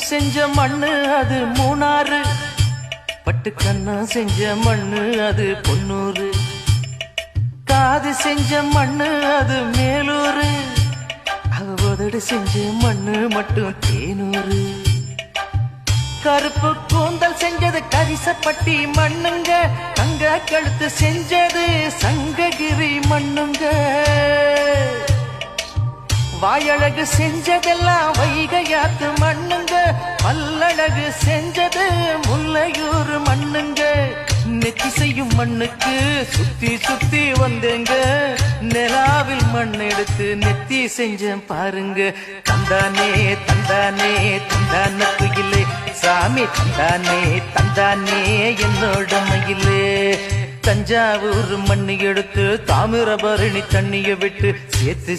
செஞ்ச மண்ணு அது மூணாறு, பட்டு கண்ணா செஞ்ச மண்ணு அது பொன்னூறு, காது செஞ்ச மண்ணு அது மேலூரு, அவதோடு செஞ்ச மண்ணு மட்டும் தேனூரு. கருப்பு கூந்தல் செஞ்சது கரிசப்பட்டி மண்ணுங்க, தங்க கழுத்து செஞ்சது சங்ககிரி மண்ணுங்க, வாயழகு செஞ்சதெல்லாம் வைகையாத்து மண்ணுங்க, பல்லழகு செஞ்சது முல்லையூர் மண்ணுங்க. நெத்தி செய்யும் மண்ணுக்கு சுத்தி சுத்தி வந்தேங்க, நிலாவில் மண் எடுத்து நெத்தி செஞ்சேன் பாருங்க. தந்தானே தந்தானே தந்தான குயிலே, சாமி தந்தானே தந்தானே என்னோட மயிலே. தஞ்சாவூர் மண்ணு எடுத்து தாமிரபரணி தண்ணிய விட்டு சேர்த்து